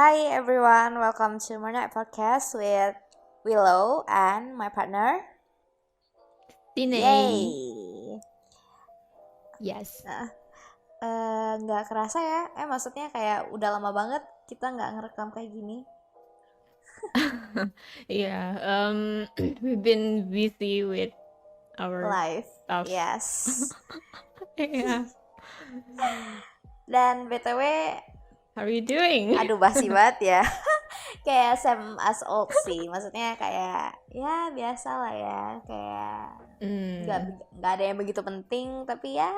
Hi everyone, welcome to Monat Podcast with Willow and my partner. Tine. Yay! Yes. Nah, nggak kerasa ya? Maksudnya kayak udah lama banget kita nggak ngerekam kayak gini. Yeah. We've been busy with our Live, stuff. yes. Yeah. Dan BTW, How are you doing? aduh basi banget ya. Kayak same as old sih. Maksudnya kayak ya biasa lah ya. Kayak nggak ada yang begitu penting, tapi ya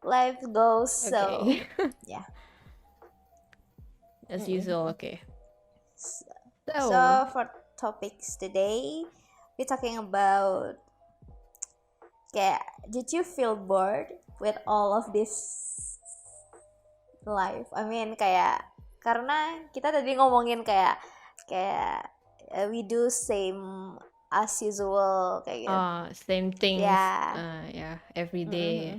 life goes so Okay. ya. As usual. Okay. So for topics today, we're talking about kayak, did you feel bored with all of this life? I mean kayak karena kita tadi ngomongin kayak we do same as usual kayak gitu. Same things. Yeah. Yeah. Every day.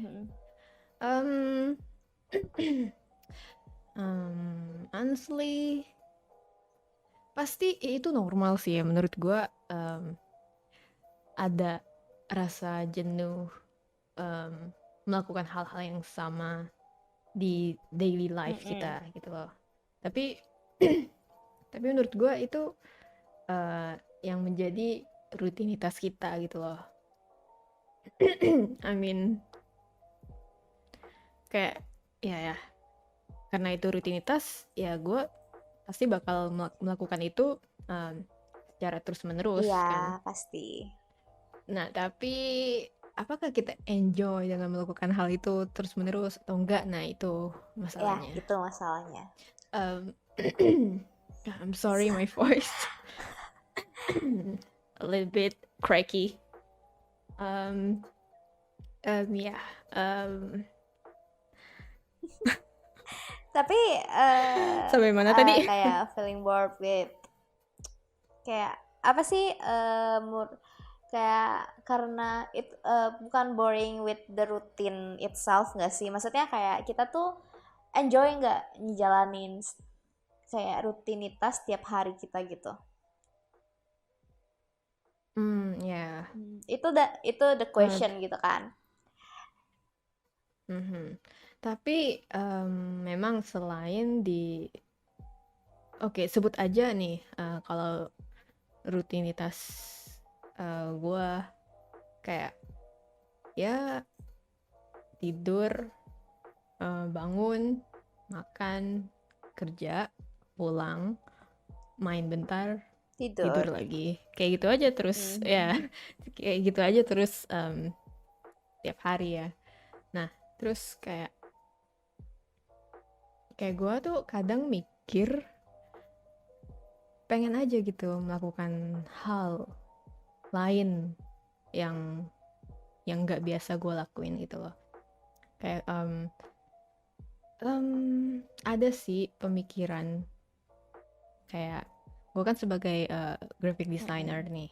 Honestly, pasti itu normal sih ya menurut gue. Ada rasa jenuh melakukan hal-hal yang sama di daily life kita gitu loh. Tapi menurut gue itu yang menjadi rutinitas kita gitu loh. I mean kayak ya karena itu rutinitas, ya gue pasti bakal melakukan itu secara terus menerus. Iya, pasti. Nah, tapi apakah kita enjoy dengan melakukan hal itu terus menerus atau enggak? Nah, itu masalahnya. Ya, itu masalahnya. I'm sorry, my voice a little bit cracky. Yeah. Tapi Sampai mana tadi? kayak feeling bored with kayak apa sih kayak karena bukan boring with the routine itself nggak sih? Maksudnya kayak kita tuh enjoy nggak ngejalanin kayak rutinitas tiap hari kita gitu. Yeah. Itu the question gitu kan. Tapi memang selain Oke, sebut aja nih kalau rutinitas gue kayak ya tidur, bangun, makan, kerja, pulang, main bentar, tidur lagi, kayak gitu aja terus. Ya kayak gitu aja terus tiap hari ya. Nah terus kayak gue tuh kadang mikir pengen aja gitu melakukan hal lain yang nggak biasa gue lakuin gitu loh. Kayak ada sih pemikiran kayak gue kan sebagai graphic designer nih.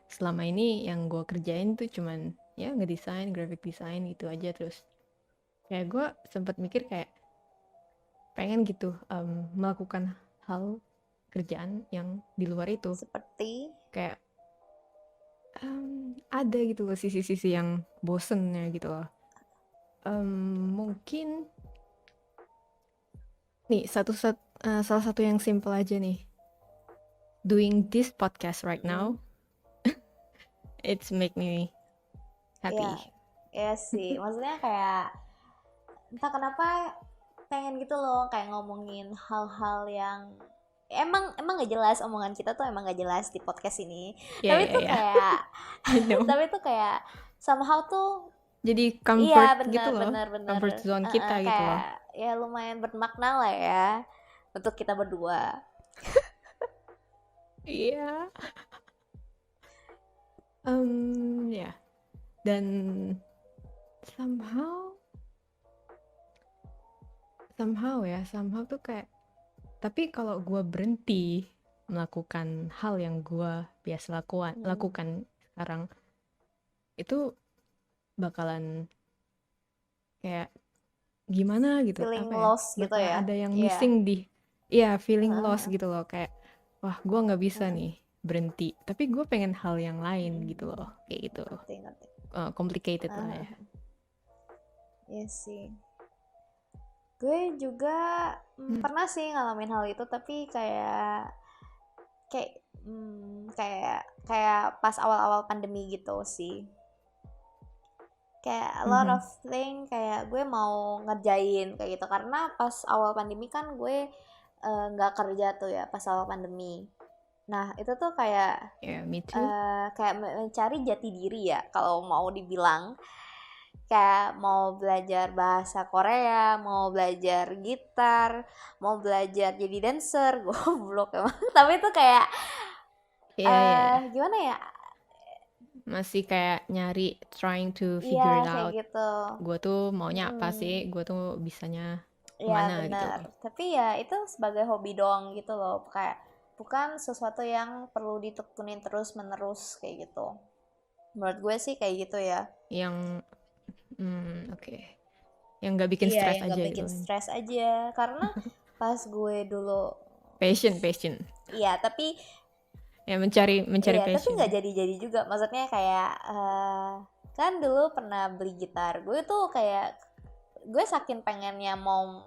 Selama ini yang gue kerjain tuh cuman ya ngedesain, graphic design gitu aja. Terus kayak gue sempat mikir kayak pengen gitu melakukan hal kerjaan yang di luar itu. Seperti kayak ada gitu loh sisi-sisi yang bosennya gitu loh. Mungkin nih salah satu yang simple aja nih, doing this podcast right now. It's make me happy. Iya sih, maksudnya kayak entah kenapa pengen gitu loh kayak ngomongin hal-hal yang emang nggak jelas, omongan kita tuh emang nggak jelas di podcast ini. Tapi tuh kayak tapi tuh kayak somehow tuh jadi comfort bener, gitu loh, bener. comfort zone kita gitu loh. Kayak ya lumayan bermakna lah ya untuk kita berdua. Iya. Ya. Dan somehow tuh kayak, tapi kalau gue berhenti melakukan hal yang gue biasa lakukan sekarang, itu bakalan kayak gimana gitu, feeling apa ya, lost gitu bakalan ya. ada yang Iya. missing di, ya feeling lost Heeh, gitu loh, kayak wah gue nggak bisa heeh, nih berhenti, tapi gue pengen hal yang lain gitu heeh. loh, kayak gitu. Ngerti, ngerti. Complicated lah ya. Heeh, iya sih. Gue juga Hmm. pernah sih ngalamin hal itu, tapi kayak kayak kayak kayak pas awal-awal pandemi gitu sih. Kayak a lot Mhm. of thing kayak gue mau ngerjain kayak gitu, karena pas awal pandemi kan gue nggak kerja tuh ya pas awal pandemi. Nah itu tuh kayak Yeah, me too. kayak mencari jati diri ya kalau mau dibilang. Kayak mau belajar bahasa Korea, mau belajar gitar, mau belajar jadi dancer, goblok emang. Tapi itu kayak Iya, iya, iya. gimana ya? Masih kayak nyari, trying to Iya figure it kayak out. gitu. Gue tuh maunya apa Mm-mm. sih? Gue tuh bisanya Ya kemana gitu. benar. Tapi ya itu sebagai hobi doang gitu loh. Kayak bukan sesuatu yang perlu ditekunin terus menerus kayak gitu. Menurut gue sih kayak gitu ya. Yang, oke. Yang nggak bikin Iya, stres yang aja gak gitu bikin kan. stres aja. Karena pas gue dulu, Passion, passion. iya tapi Ya mencari mencari iya, tapi passion nggak ya. jadi-jadi juga. Maksudnya kayak kan dulu pernah beli gitar. Gue tuh kayak gue saking pengennya mau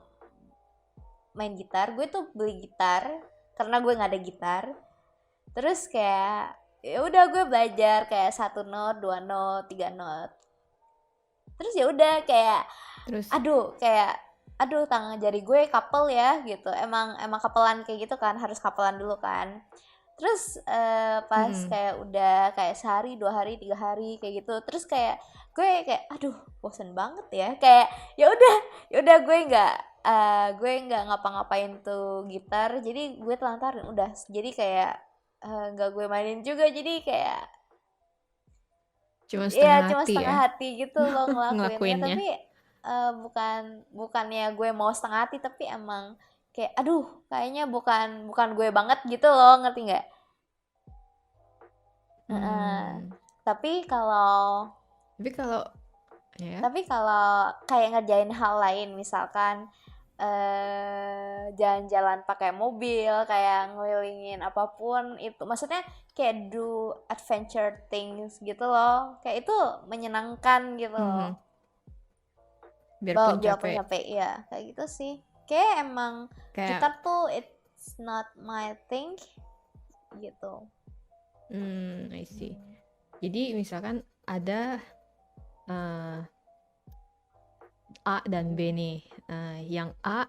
main gitar, gue tuh beli gitar karena gue nggak ada gitar. Terus kayak ya udah gue belajar kayak satu note, dua note, tiga note. Terus ya udah kayak Terus, aduh tangan jari gue couple ya gitu. Emang kapelan kayak gitu kan, harus kapelan dulu kan. Terus pas mm-mm. kayak udah kayak sehari, 2 hari, 3 hari kayak gitu. Terus kayak gue kayak aduh bosen banget ya. Kayak ya udah gue nggak ngapa-ngapain tuh gitar. Jadi gue telantarin udah. Jadi kayak nggak gue mainin juga. Jadi kayak Cuma ya setengah cuma hati setengah ya hati gitu loh ngelakuinnya. ngelakuinnya. Tapi bukannya gue mau setengah hati, tapi emang kayak aduh kayaknya bukan bukan gue banget gitu loh, ngerti nggak? Heeh. Hmm. Tapi kalau Tapi kalau ya, tapi kalau kayak ngerjain hal lain, misalkan jalan-jalan pakai mobil, kayak ngelilingin apapun itu, maksudnya kayak do adventure things gitu loh, kayak itu menyenangkan gitu loh. mhm. Bawa Biarpun biarpun capek, capek ya kayak gitu sih. Kayak emang kayak, gitar tuh it's not my thing gitu. I see. Jadi misalkan ada eh, A dan B nih. Yang A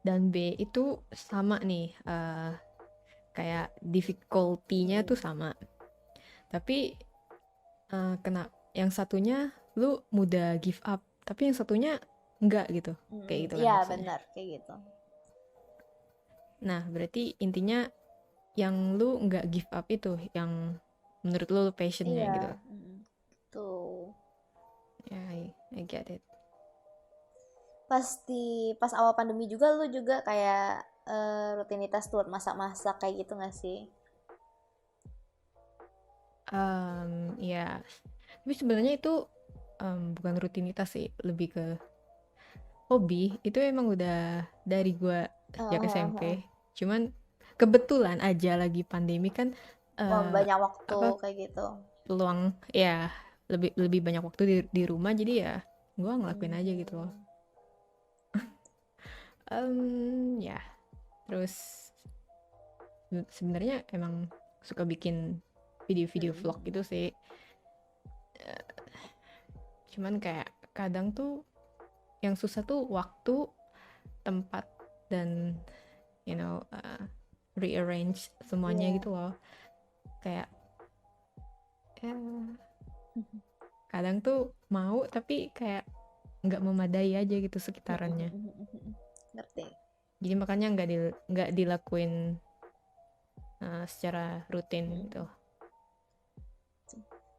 dan B itu sama nih, kayak difficulty-nya tuh sama. Tapi kena yang satunya lu mudah give up, tapi yang satunya enggak gitu. Kayak gitu kan Iya maksudnya. benar kayak gitu. Nah, berarti intinya yang lu enggak give up itu yang menurut lu passionnya gitu. Iya, tuh. Ya, I get it. Pas awal pandemi juga lu juga kayak rutinitas tuh masak-masak kayak gitu gak sih? Ya, tapi sebenarnya itu bukan rutinitas sih, lebih ke hobi. Itu emang udah dari gua sejak SMP. Cuman kebetulan aja lagi pandemi kan, Banyak waktu apa, kayak gitu. peluang ya lebih lebih banyak waktu di rumah, jadi ya gua ngelakuin aja gitu loh. Hmm. Ya, terus sebenarnya emang suka bikin video-video vlog gitu sih. Cuman kayak kadang tuh yang susah tuh waktu, tempat, dan rearrange semuanya Iya. gitu loh. Kayak ya, kadang tuh mau tapi kayak nggak memadai aja gitu sekitarannya. Ngerti. Jadi makanya nggak dilakuin secara rutin gitu.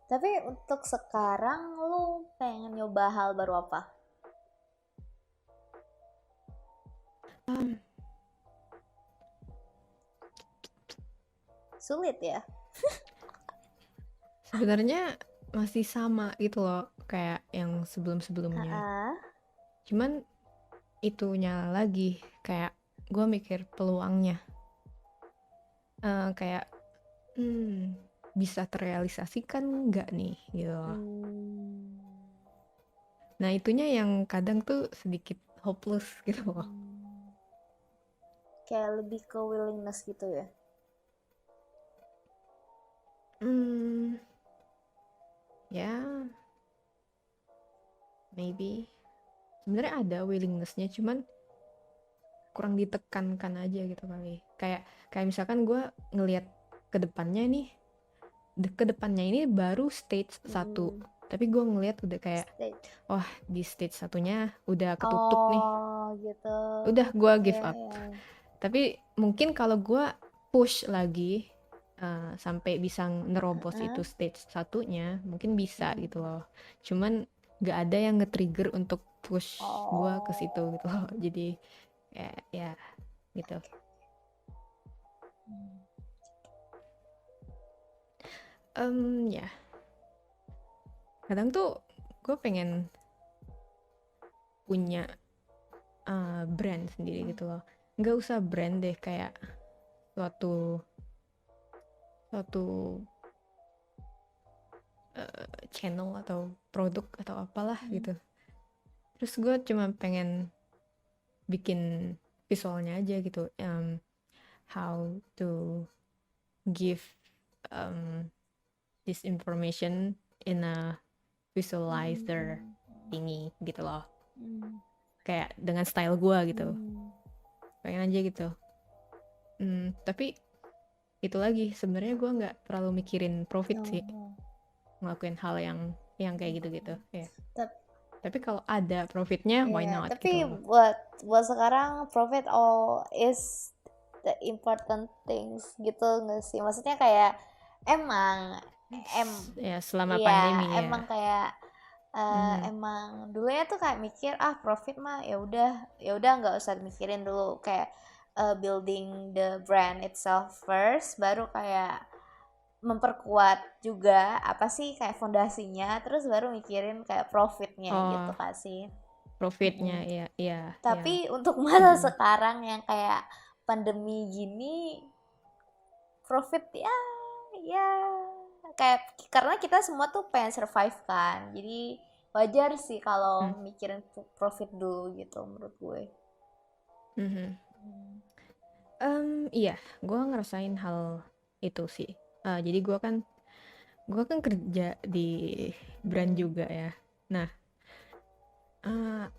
Tapi untuk sekarang lu pengen nyoba hal baru apa? Sulit ya? Sebenarnya masih sama gitu loh kayak yang sebelum-sebelumnya. Ah, Cuman itunya lagi kayak gue mikir peluangnya. Kayak bisa terrealisasikan nggak nih gitu. Hmm. Nah itunya yang kadang tuh sedikit hopeless gitu loh. Kayak lebih ke willingness gitu ya. Ya maybe sebenarnya ada willingnessnya, cuman kurang ditekankan aja gitu kali. Kayak misalkan gue ngelihat ke depannya nih, ke depannya ini baru stage 1, tapi gue ngelihat udah kayak Stage. wah di stage 1-nya udah ketutup nih, Oh gitu. udah gue give Ya up. ya. Tapi mungkin kalau gue push lagi sampai bisa nerobos itu stage 1-nya, mungkin bisa gitu loh. Cuman nggak ada yang nge-trigger untuk push gue ke situ gitu loh. Jadi ya gitu. Ya kadang tuh gue pengen punya brand sendiri gitu loh. Nggak usah brand deh, kayak suatu channel atau produk atau apalah gitu. Terus gue cuma pengen bikin visualnya aja gitu, how to give this information in a visualizer thingy gitu loh, kayak dengan style gue gitu, pengen aja gitu. Tapi itu lagi sebenarnya gue nggak terlalu mikirin profit sih ngelakuin hal yang kayak gitu-gitu ya. Tapi kalau ada profitnya why not Tapi gitu loh. buat sekarang profit all is the important things gitu nggak sih? Maksudnya kayak emang Ya selama ya pandemi ya. emang kayak emang dulunya tuh kayak mikir profit mah ya udah nggak usah mikirin dulu, kayak building the brand itself first, baru kayak memperkuat juga apa sih kayak fondasinya, terus baru mikirin kayak profitnya gitu Oh, kasih. profitnya ya. Tapi untuk masa sekarang yang kayak pandemi gini, profit ya kayak karena kita semua tuh pengen survive kan, jadi wajar sih kalau mikirin profit dulu gitu menurut gue. Iya, gue ngerasain hal itu sih. Jadi gue kan kerja di brand juga ya. Nah,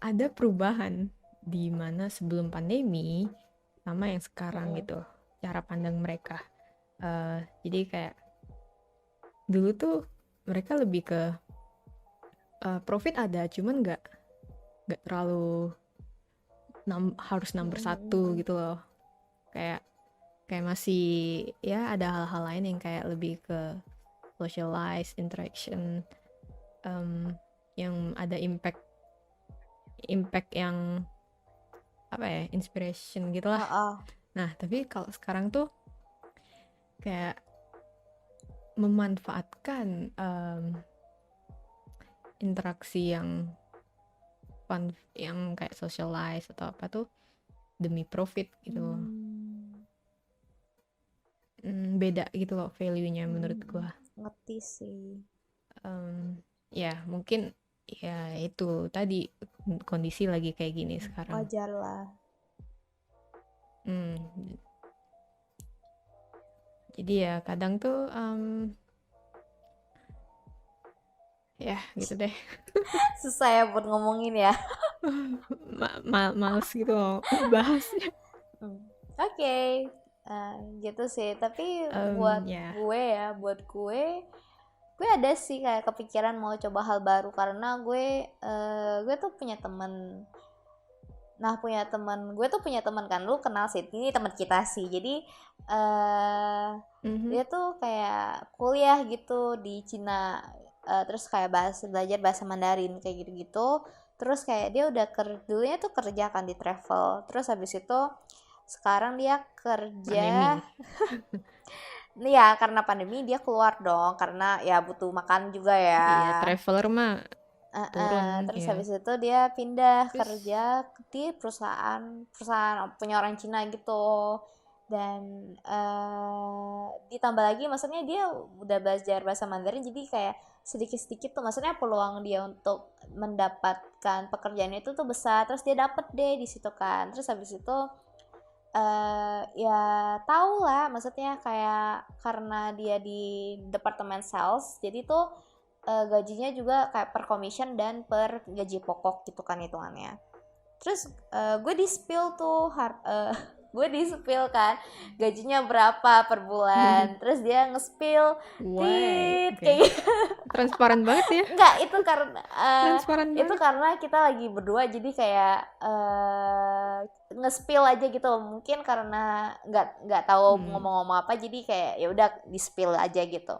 ada perubahan di mana sebelum pandemi sama yang sekarang gitu, cara pandang mereka. Jadi kayak dulu tuh mereka lebih ke profit ada, cuman nggak terlalu harus nomor 1 gitu loh. Kayak masih ya ada hal-hal lain yang kayak lebih ke socialize, interaction, yang ada impact yang apa ya, inspiration gitulah. Nah tapi kalau sekarang tuh kayak memanfaatkan interaksi yang fun, yang kayak socialize atau apa tuh demi profit gitu. Beda gitu loh value-nya menurut gua. Ngerti sih. Ya mungkin ya itu tadi kondisi lagi kayak gini sekarang. Wajar lah. Jadi ya kadang tuh ya gitu deh. Susah ya buat ngomongin ya. Males gitu loh bahasnya. Oke. Gitu sih, tapi buat gue ada sih kayak kepikiran mau coba hal baru, karena gue tuh punya temen. Nah gue tuh punya teman kan, lu kenal sih, ini teman kita sih. Jadi dia tuh kayak kuliah gitu di Cina, terus kayak belajar bahasa Mandarin kayak gitu-gitu. Terus kayak dia udah dulunya tuh kerja kan di travel, terus habis itu sekarang dia kerja pandemi. ya karena pandemi dia keluar dong, karena ya butuh makan juga ya. Iya, traveler mah turun Terus ya. habis itu dia pindah Terus kerja di perusahaan punya orang Cina gitu. Dan ditambah lagi, maksudnya dia udah belajar bahasa Mandarin, jadi kayak sedikit-sedikit tuh, maksudnya peluang dia untuk mendapatkan pekerjaan itu tuh besar. Terus dia dapet deh di situ kan. Terus habis itu ya tau lah, maksudnya kayak karena dia di departemen sales, jadi tuh gajinya juga kayak per commission dan per gaji pokok gitu kan hitungannya. Terus gue di spill tuh gue di spill kan gajinya berapa per bulan. Terus dia nge-spill why? tit Oke. kayak gitu. Transparan banget ya. Enggak, Transparan itu banget. karena kita lagi berdua, jadi kayak nge-spill aja gitu. Mungkin karena nggak tahu ngomong-ngomong apa, jadi kayak ya udah di spill aja gitu.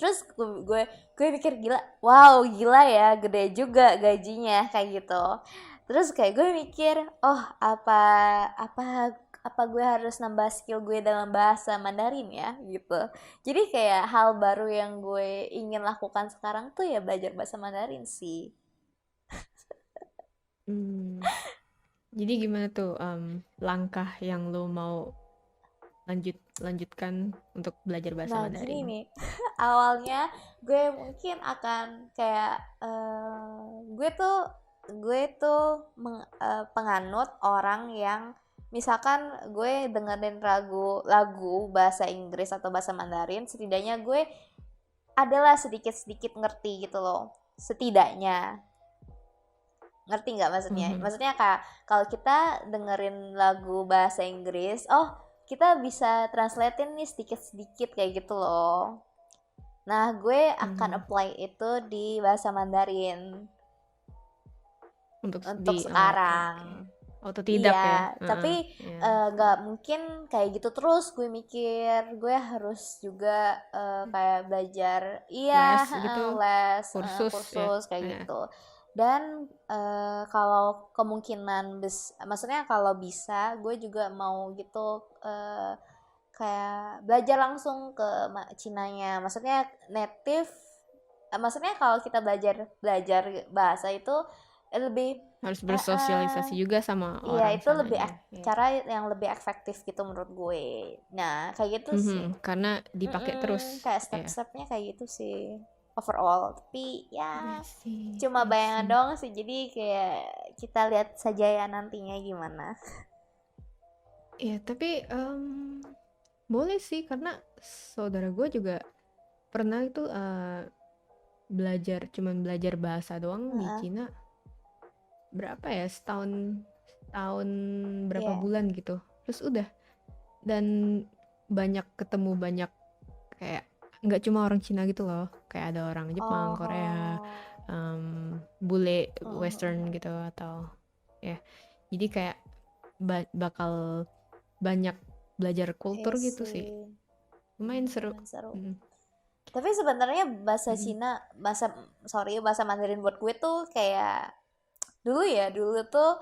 Terus gue mikir, gila, wow, gila ya, gede juga gajinya kayak gitu. Terus kayak gue mikir, oh, apa apa apa gue harus nambah skill gue dalam bahasa Mandarin ya gitu. Jadi kayak hal baru yang gue ingin lakukan sekarang tuh ya belajar bahasa Mandarin sih. Hmm. Jadi gimana tuh langkah yang lo mau lanjutkan untuk belajar bahasa Nah, gini Mandarin? nih, awalnya gue mungkin akan kayak penganut orang yang misalkan gue dengerin lagu bahasa Inggris atau bahasa Mandarin, setidaknya gue adalah sedikit-sedikit ngerti gitu loh. Setidaknya. Ngerti nggak maksudnya? Mhm. Maksudnya kayak kalau kita dengerin lagu bahasa Inggris, oh, kita bisa translatein nih sedikit-sedikit kayak gitu loh. Nah, gue akan Mhm. apply itu di bahasa Mandarin Untuk untuk di oke. sekarang. Otodidak ya? Iya, Heeh, tapi ya. nggak mungkin kayak gitu terus. Gue mikir gue harus juga kayak belajar, iya, Les gitu, les, kursus ya? kursus kayak Ya. gitu. Dan kalau kemungkinan maksudnya kalau bisa, gue juga mau gitu kayak belajar langsung ke Cinanya. Maksudnya native. Maksudnya kalau kita belajar belajar bahasa itu lebih Harus eh, eh, bersosialisasi juga sama iya, orang itu lebih sananya. Ya. cara yang lebih efektif gitu menurut gue. Nah, kayak gitu sih. Karena dipakai terus. Kayak Ya. step-stepnya kayak gitu sih. Overall. Tapi I ya see, cuma I bayangan see. doang sih. Jadi kayak kita lihat saja ya nantinya gimana. Ya, tapi boleh sih karena saudara gue juga pernah itu cuman belajar bahasa doang di Heeh. Cina berapa ya, setahun berapa Iya. bulan gitu, terus udah. Dan ketemu banyak kayak nggak cuma orang Cina gitu loh, kayak ada orang Jepang, Korea, Oh. bule Heeh. Western gitu, atau ya jadi kayak bakal banyak belajar Iya kultur gitu sih, sih. lumayan seru. Lumayan seru. Mm. Tapi sebenarnya Mm. bahasa Mandarin buat gue tuh kayak dulu tuh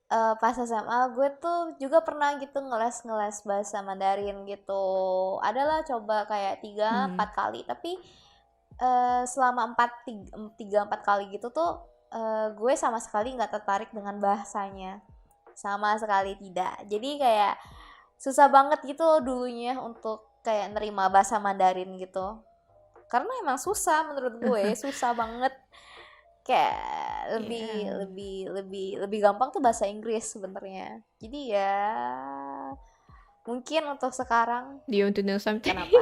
pas SMA gue tuh juga pernah gitu ngeles bahasa Mandarin gitu. Adalah coba kayak tiga Mm. empat kali, tapi selama 3-4 kali gitu tuh gue sama sekali nggak tertarik dengan bahasanya, sama sekali tidak. Jadi kayak susah banget gitu dulunya untuk kayak nerima bahasa Mandarin gitu, karena emang susah, menurut gue susah banget. Kayak lebih Yeah. lebih lebih lebih gampang tuh bahasa Inggris sebenarnya. Jadi ya mungkin untuk sekarang. Do you want to know something? Kenapa?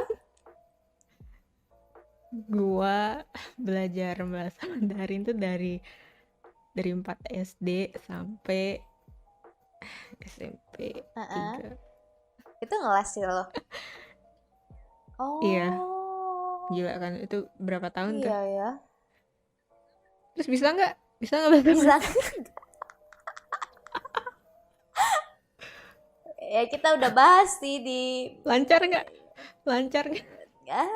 Gua belajar bahasa Mandarin tuh dari 4 SD sampai SMP Heeh. 3. Itu ngeles sih lo. Iya, Oh, gila kan, itu berapa tahun tuh. iya ya. Terus bisa nggak bahasa Bisa. Mandarin? Ya kita udah bahas sih di Lancar nggak ya,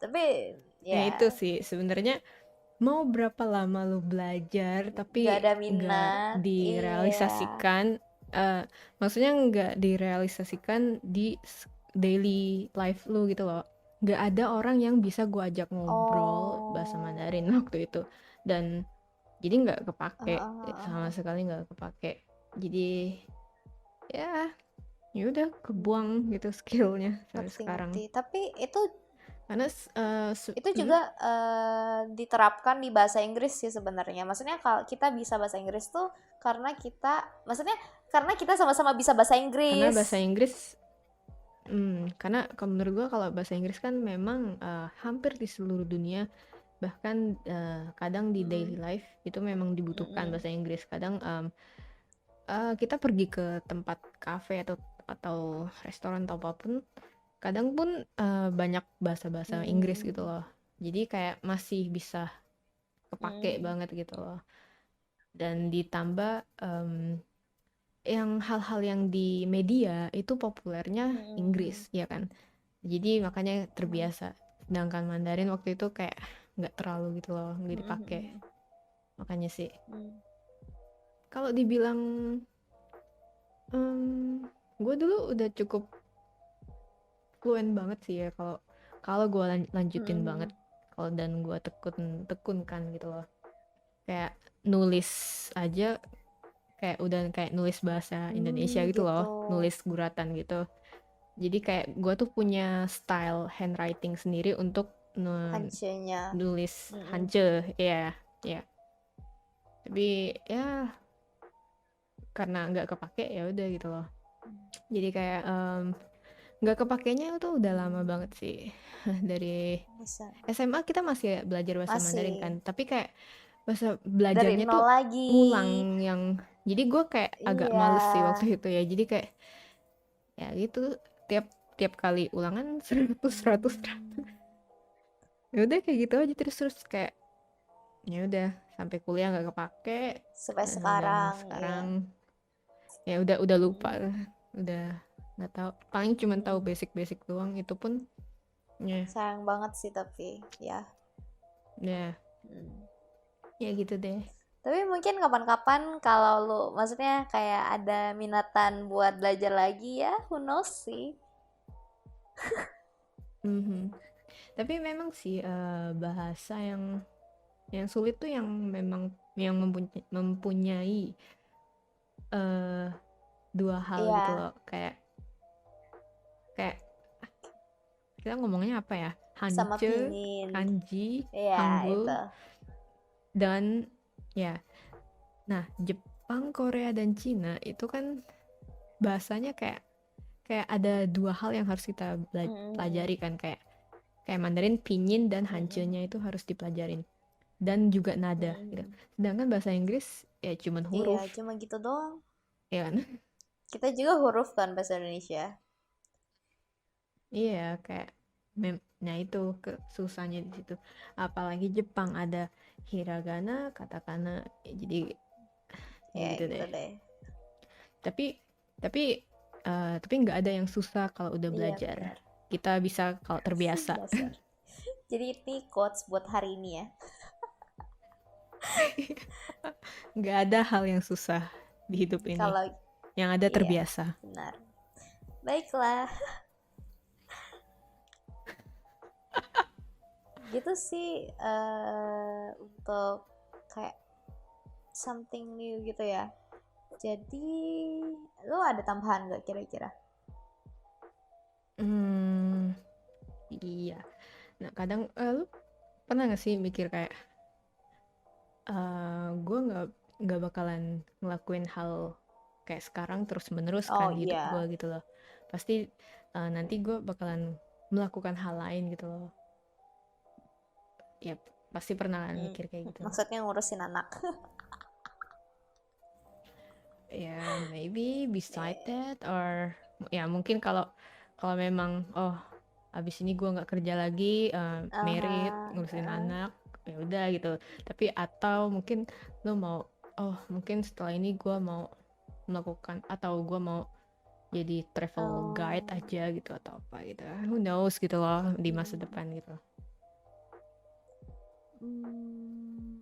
tapi Nah itu ya sih sebenarnya, mau berapa lama lu belajar nggak tapi ada nggak minat. Iya. direalisasikan, maksudnya nggak direalisasikan di daily life lu gitu loh. nggak ada orang yang bisa gue ajak ngobrol bahasa Oh. Mandarin waktu itu, dan jadi nggak kepake sama Heeh. sekali, nggak kepake. Jadi ya udah kebuang gitu skillnya sampai sekarang, Ngerti-ngerti. Tapi karena itu juga diterapkan di bahasa Inggris sih sebenarnya. Maksudnya kalau kita bisa bahasa Inggris tuh maksudnya karena kita sama-sama bisa bahasa karena bahasa Inggris. Inggris. Karena kalau menurut gue kalau bahasa Inggris kan memang hampir di seluruh dunia, bahkan kadang di daily Mm-mm. life itu memang dibutuhkan Mm-mm. bahasa Inggris. Kadang kita pergi ke tempat kafe atau restoran atau apapun, kadang pun banyak bahasa-bahasa Inggris gitu Mm-mm. loh. Jadi kayak masih bisa kepake Mm-mm. banget gitu loh. Dan ditambah yang hal-hal yang di media itu populernya Mm-mm. Inggris, ya kan? Jadi makanya Mm-mm. terbiasa. Sedangkan Mandarin waktu itu kayak nggak terlalu gitu loh, nggak dipakai. Mm-mm. Makanya sih, Mm. kalau dibilang gue dulu udah cukup fluent banget sih ya, kalau kalau gue lanjutin banget, Mm-mm. kalau dan gue tekunkan gitu loh. Kayak nulis aja kayak udah kayak nulis bahasa Indonesia gitu Gitu. loh, nulis guratan gitu. Jadi kayak gue tuh punya style handwriting sendiri untuk Hancenya. nulis Mm-mm. Hanje, ya, ya. Tapi ya karena nggak kepake ya udah gitu loh. Jadi kayak nggak kepakainya tuh udah lama banget sih. Dari Bisa. SMA kita masih belajar bahasa Mandarin kan, Masih tapi kayak bahasa dari belajarnya nol tuh lagi. ngulang yang, jadi gue kayak agak Iya. males sih waktu itu ya. Jadi kayak ya gitu, tiap tiap kali ulangan 100 100 100. Hmm. Ya udah kayak gitu aja terus kayak ya udah sampai kuliah nggak kepake, Sampai dan sekarang, ya. sekarang ya udah lupa, Mm-mm. udah nggak tahu, paling cuma tahu Mm-mm. basic doang, itu pun ya Sayang banget sih tapi ya. ya Mm. ya gitu deh. Tapi mungkin kapan-kapan kalau lu maksudnya kayak ada minatan buat belajar lagi ya, who knows sih. Mhm. Tapi memang sih bahasa yang sulit tuh yang memang yang mempunyai eh, dua hal gitu Iya, loh, kayak kayak kita ngomongnya apa ya, sama Hanje, Pinin. Kanji, Iya, itu. Hangul, dan ya. Nah, Jepang, Korea, dan Cina itu kan bahasanya kayak kayak ada dua hal yang harus kita Mm-mm. pelajari kan, kayak kayak Mandarin, Pinyin dan Mm-mm. Hanche-nya itu harus dipelajarin, dan juga nada gitu. Mm-mm. Sedangkan bahasa Inggris ya cuman Iya, huruf, cuma gitu doang. ya kan? Kita juga huruf kan bahasa Indonesia. Iya, kayak nah itu susahnya di situ. Apalagi Jepang ada hiragana, katakana, ya, jadi ya Ya, gitu gitu deh. deh. Tapi tapi tapi nggak ada yang susah kalau udah Iya, belajar. benar. Kita bisa kalau terbiasa. Dasar. Jadi ini quotes buat hari ini ya. Nggak ada hal yang susah di hidup ini. Kalau Yang ada iya, terbiasa. benar. Baiklah, gitu sih untuk kayak something new gitu ya. Jadi, lo ada tambahan gak kira-kira? Hmm, iya. Nah, kadang lu pernah nggak sih mikir kayak gue nggak bakalan ngelakuin hal kayak sekarang terus menerus Oh kan di hidup gue iya. gitu loh. Pasti nanti gue bakalan melakukan hal lain gitu loh. Ya pasti pernah kan Hmm, mikir kayak gitu. maksudnya ngurusin anak. Ya maybe beside that, or ya mungkin kalau kalau memang abis ini gue nggak kerja lagi, merit, Aha, ngurusin anak, ya udah gitu. Tapi atau mungkin lo mau, mungkin setelah ini gue mau melakukan, atau gue mau jadi travel guide oh, aja gitu atau apa gitu, who knows gitu loh di masa hmm, depan gitu. hmm,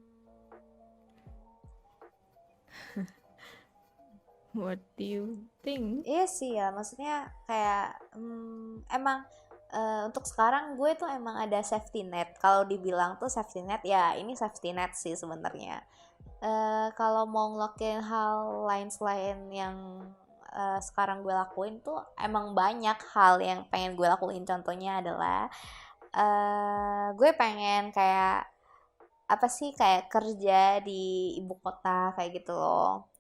What do you think? iya sih ya, maksudnya kayak emang untuk sekarang gue tuh emang ada safety net. Kalau dibilang tuh safety net, ya ini safety net sih sebenarnya. Kalau mau ngelakuin hal lain selain yang sekarang gue lakuin tuh emang banyak hal yang pengen gue lakuin. Contohnya adalah gue pengen kayak apa sih, kayak kerja di ibu kota kayak gitu loh.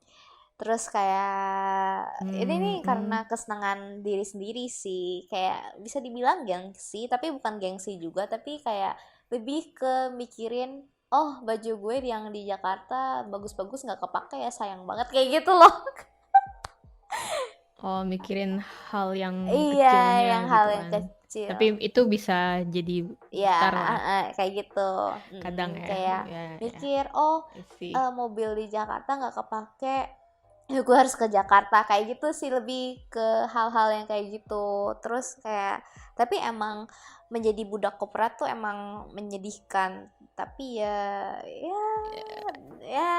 Terus kayak ini nih Hmm, karena kesenangan diri sendiri sih, kayak bisa dibilang gengsi, tapi bukan gengsi juga, tapi kayak lebih ke mikirin, oh baju gue yang di Jakarta bagus-bagus nggak kepake ya, sayang banget kayak gitu loh. oh mikirin hal yang Iya, kecilnya yang hal gitu yang kan. kecil. Tapi itu bisa jadi Ya, besar lah kayak gitu. kadang ya. Kayak Ya, ya. mikir, oh I see. mobil di Jakarta nggak kepake, ya gue harus ke Jakarta kayak gitu sih, lebih ke hal-hal yang kayak gitu. Terus kayak, tapi emang menjadi budak korporat tuh emang menyedihkan, tapi ya, ya, ya,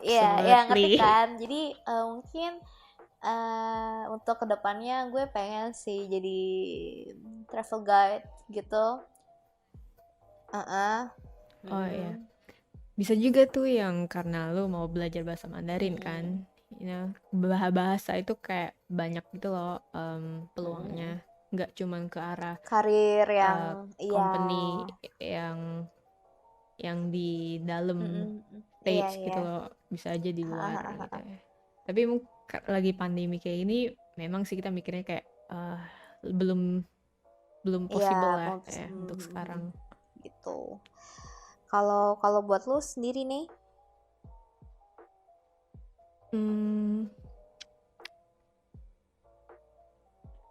Yeah, ya ngerti absolutely. kan. Jadi mungkin untuk kedepannya gue pengen sih jadi travel guide gitu. Heeh. Oh ya, Mm-mm. bisa juga tuh yang karena lu mau belajar bahasa Mandarin kan. Mm-mm. You know, bahasa itu kayak banyak gitu loh Mm-mm. peluangnya. Nggak cuman ke arah Karir yang, uh, iya. company yang di dalam Mm-mm. Iya, stage iya. gitu loh, bisa aja di luar gitu Hahaha. ya. Tapi lagi pandemi kayak ini, memang sih kita mikirnya kayak belum belum Iya, possible lah mau ya untuk sekarang. gitu. Kalau kalau buat lu sendiri nih, Hmm,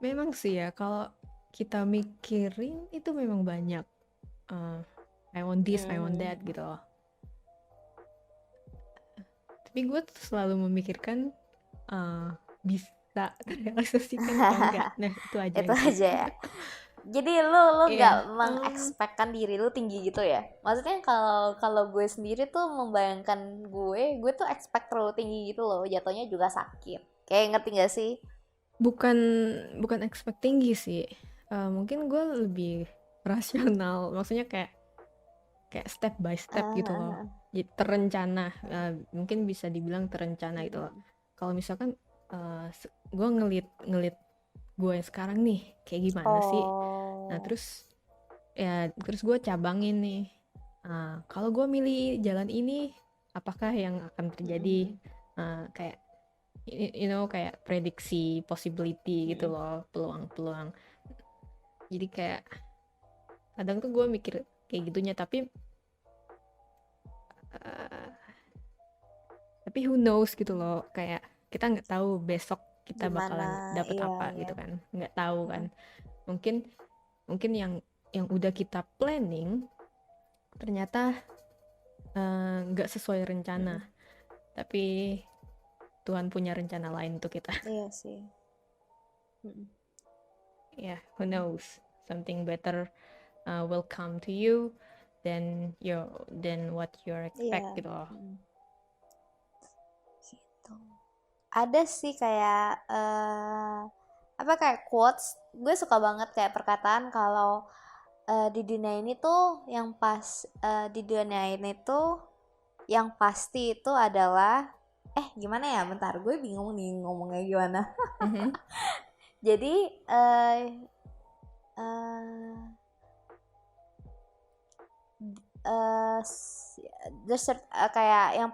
memang sih ya kalau kita mikirin itu memang banyak. Uh, I want this, I want that mm, gitu loh. Tapi gue tuh selalu memikirkan bisa terrealisasikan atau enggak. Nah itu aja itu gitu. aja ya. Jadi lu nggak Iya, mengekspekkan diri lu tinggi gitu ya? Maksudnya kalau kalau gue sendiri tuh membayangkan gue tuh expect terlalu tinggi gitu loh, jatuhnya juga sakit. Kayak ngerti gak sih? bukan bukan expect tinggi sih. Mungkin gue lebih rasional. Maksudnya kayak kayak step by step gitu loh. Ah, Jadi terencana. Mungkin bisa dibilang terencana gitu loh. mm-mm. Kalau misalkan gue ngelit ngelit gue yang sekarang nih kayak gimana sih? Nah Oh, terus gue cabangin nih. Kalau gue milih jalan ini, apakah yang akan terjadi? mm-mm. Kayak kayak prediksi possibility gitu Mm-mm. loh, peluang-peluang. Jadi kayak kadang tuh gue mikir kayak gitunya, uh, tapi who knows gitu loh, kayak kita nggak tahu besok kita Gimana? bakalan dapet Iya, apa iya. gitu kan, nggak tahu kan. Heeh. Mungkin mungkin yang udah kita planning ternyata nggak sesuai rencana, Mm-mm. tapi Tuhan punya rencana lain untuk kita. Iya sih. Mm-mm. Ya, who knows, something better will come to you than what you expect Iya. gitu loh. Mm. Gitu. Ada sih kayak apa, kayak quotes, gue suka banget kayak perkataan kalau di dunia ini tuh yang pas, di dunia ini tuh yang pasti itu adalah, gimana ya, bentar gue bingung nih ngomongnya gimana. Mhm. Jadi eh eh, kayak yang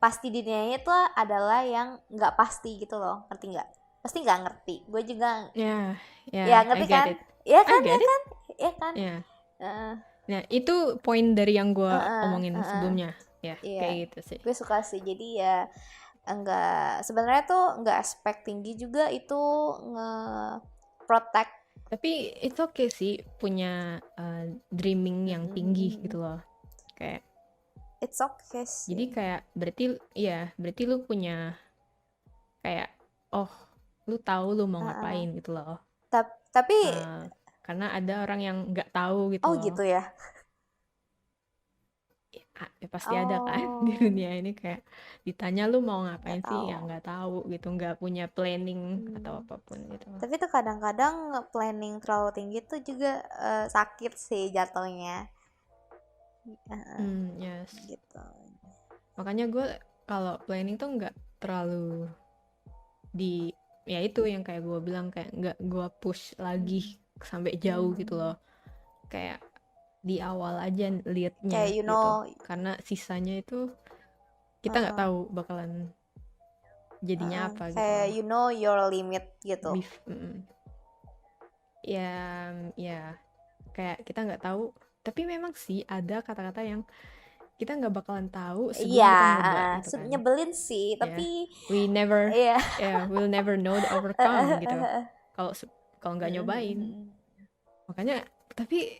pasti di dunia itu adalah yang nggak pasti gitu loh, ngerti nggak? Pasti nggak ngerti, gue juga. Ya, Ya ya, I ngerti get kan? it. Ya I kan, ya get it. kan, ya kan. Ya. Heeh, Nah, itu poin dari yang gue heeh, omongin heeh. sebelumnya. Ya, Iya, kayak gitu sih. gue suka sih. Jadi ya enggak, sebenarnya tuh enggak aspek tinggi juga itu nge protect. Tapi it's okay sih punya dreaming yang tinggi gitu loh. Kayak It's okay jadi sih. kayak berarti lu punya kayak, oh, lu tahu lu mau Heeh. ngapain gitu loh. Tapi Karena ada orang yang nggak tahu gitu oh loh. gitu ya. ya pasti ada kan di Oh, dunia ini kayak ditanya lu mau nggak ngapain sih tahu. ya nggak tahu gitu, nggak punya planning atau Hmm. apapun gitu. Tapi tuh kadang-kadang planning terlalu tinggi tuh juga sakit sih jatuhnya. Yes, Gitu. makanya gue kalau planning tuh nggak terlalu di, ya itu yang kayak gue bilang, kayak nggak gue push lagi sampai jauh gitu Hmm. loh, kayak di awal aja liatnya Kayak you gitu, know, karena sisanya itu kita nggak tahu bakalan jadinya apa gitu kayak loh. you know your limit gitu. Ya, ya kayak kita nggak tahu, tapi memang sih ada kata-kata yang kita nggak bakalan tahu Iya, sebelum kita nyoba gitu kan. nyebelin sih, Ya, tapi we never, iya. we'll never know the outcome gitu kalau kalau nggak nyobain. Mm-mm. Makanya tapi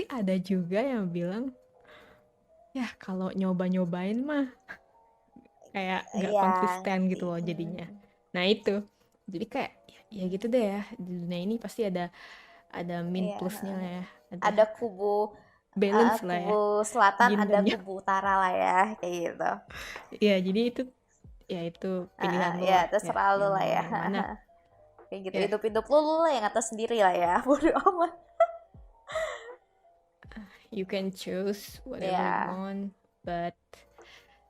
ada juga yang bilang ya kalau nyoba-nyobain mah kayak nggak Iya, konsisten ngerti. gitu loh jadinya. Nah itu jadi kayak ya gitu deh ya, di dunia ini pasti ada min Iya, plusnya lah ya, ada ada kubu balance lah ya, kubu selatan, yin ada dan yang. kubu utara lah ya, kayak gitu. Ya jadi itu, ya itu pilihan lo Ya lah ya, terserah lu yang lah mau ya. yang mana Kayak gitu, ya. hidup-hidup lu lah yang atas sendiri lah ya. Bodo amat. You can choose whatever you Ya, want, but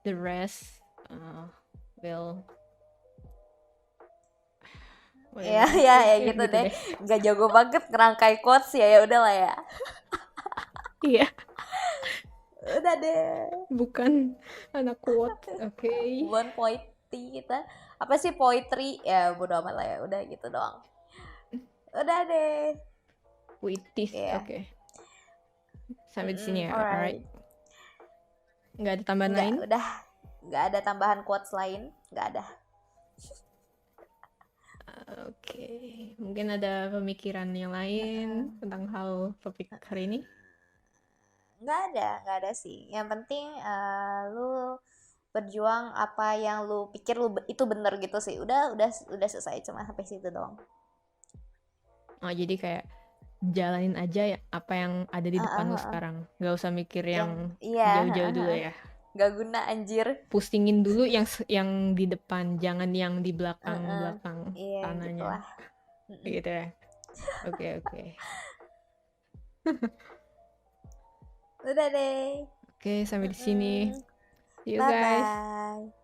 the rest will ya, whatever. ya, ya Ya gitu gitu deh. deh. Gak jago banget ngerangkai quotes ya, ya udah lah ya. Iya, Udah deh. bukan anak quote, oke. Bukan poetry kita. Apa sih poetry? Ya bodo amat lah ya. Udah gitu doang. Udah deh. Puitis, Ya. oke. Sampai di sini ya, alright. Alright. Nggak ada tambahan Nggak, lain? udah. Nggak ada tambahan quotes lain. Nggak ada. Oke, mungkin ada pemikiran yang lain tentang hal topik hari ini? Nggak ada sih. Yang penting lu berjuang apa yang lu pikir itu bener gitu sih. Udah selesai, cuma sampai situ doang. Oh, jadi kayak jalanin aja ya apa yang ada di depan lo sekarang. Nggak usah mikir yang Iya, jauh-jauh dulu ya. nggak guna anjir. Pusingin dulu yang di depan, jangan yang di Heeh. belakang Iya sananya. gitulah. Gitu ya. Oke. Udah deh. Oke, sampai di sini. See you Bye guys. bye.